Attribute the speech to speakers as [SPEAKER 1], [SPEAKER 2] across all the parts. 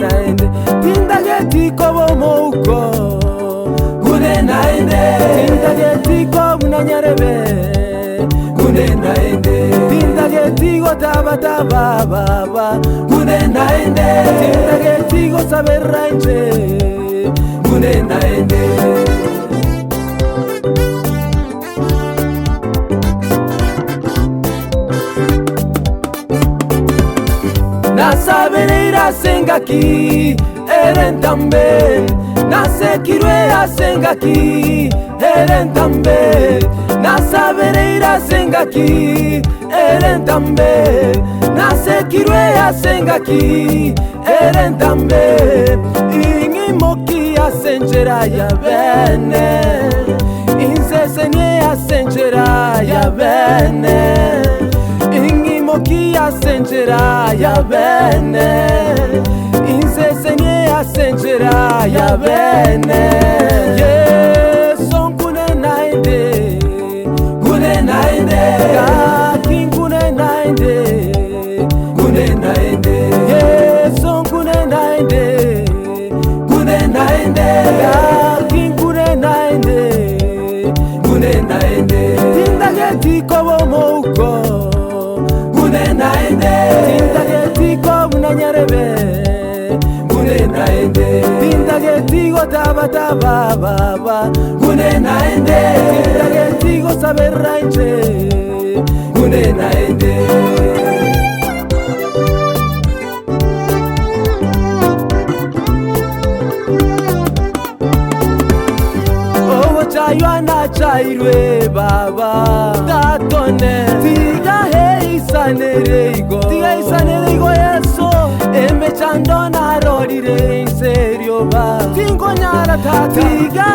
[SPEAKER 1] naende tindageti kobo mouko kune naende tindageti ko munanyarebe kune naende tindageti go tabata baba kune naende tindageti go saberrainje kune naende nasabereira sengaki erentambe nasekirwe asengaki erentambe nasabereira sengaki erentambe nasekirwe asengaki erentambe ingimoki asenjera ya bene insesenye asenjera ya bene ingimoki asenjera ya bene insesenye asenjera ya bene yeson kune naende kakin kune naende yeson kune naende kakin kune naende tindageti kobo mouko kune naende tindageti ko munanyarebe kune naende tindageti go tabata baba kune naende tindageti go saberrainje kune naende owo chaywana chairwe baba tatone tiga isanereigo yeso emechandona rorire inserio ba tingonyara tata tiga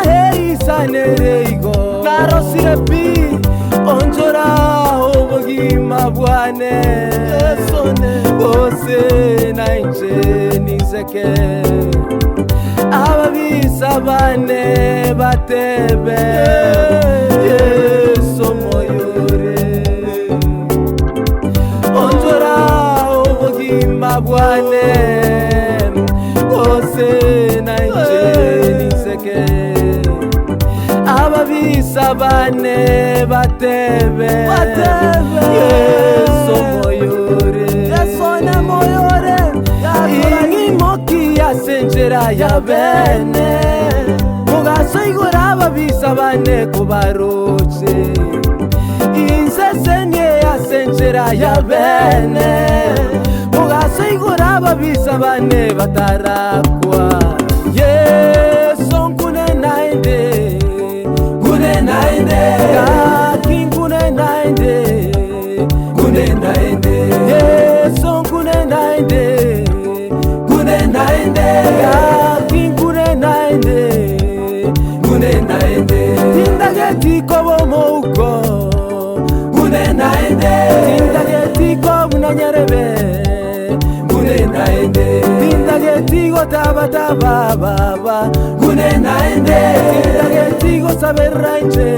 [SPEAKER 1] isanereigo narosirepi onjora obogima bwane esone bose nainje nizeke ababisa bane batebe yeso moyore onjora obogima bwane bose nainje nizeke ababisa bane batebe yeso moyore yesone moyore ingimoki asenjera ya bene mugasoigora ababisa bane kubaroche insesenye asenjera ya bene mugasoigora ababisa bane batarakwa yeson kune naende kakin kune naende yeson kune naende kakin kune naende tindageti kobo mouko kune naende tindageti ko munanyarebe kune naende tindageti go tabata baba kune naende tindageti go saberrainje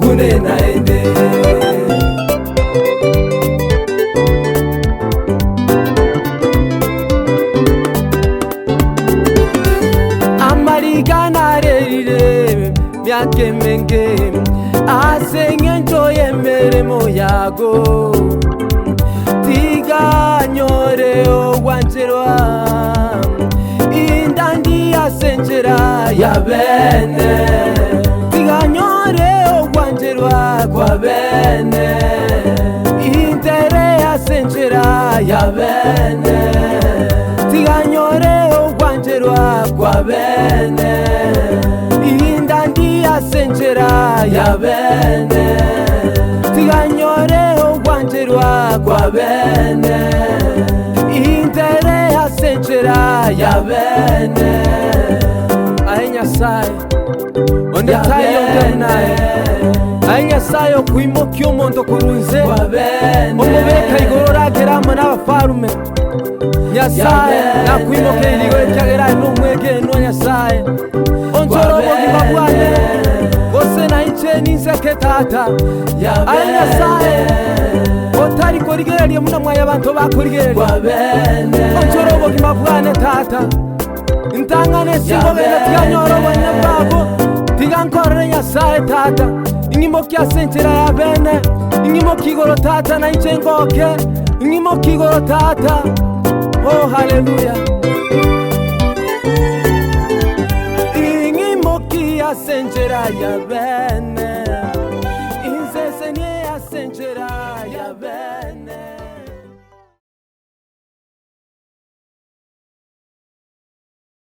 [SPEAKER 1] kune naende amariganareire myakemenge asengenjo yemeremo yago tiganyore ogwanjerwa indandi asenjera ya bene tiganyore ogwanjerwa kwa bene intere asenjera ya bene tiganyore ogwanjerwa kwa bene indandi asenjera ya bene tiganyore ogwanjerwa kwa bene intere asenjera ya bene ainyasaye ondetaye ondenaye ainyasaye okwimoki omonto kurunze omubeka igororageramu n'abafarume nyasaye nakwimoke iligo ekyageraye n'omwegeno nyasaye onjora obogima bwane bose nainche ninseke tata ainyasaye otari korigererie muna mwaya abantu bakorigererie onchoro bogima bwane tata ntangane singo bene tianyoro bane babo tigankorre Nyasaye tata ingimo kya senchera ya bene ingimo kigoro tata na inchengoke ingimo kigoro tata. Oh hallelujah. Ingimo kya senchera ya bene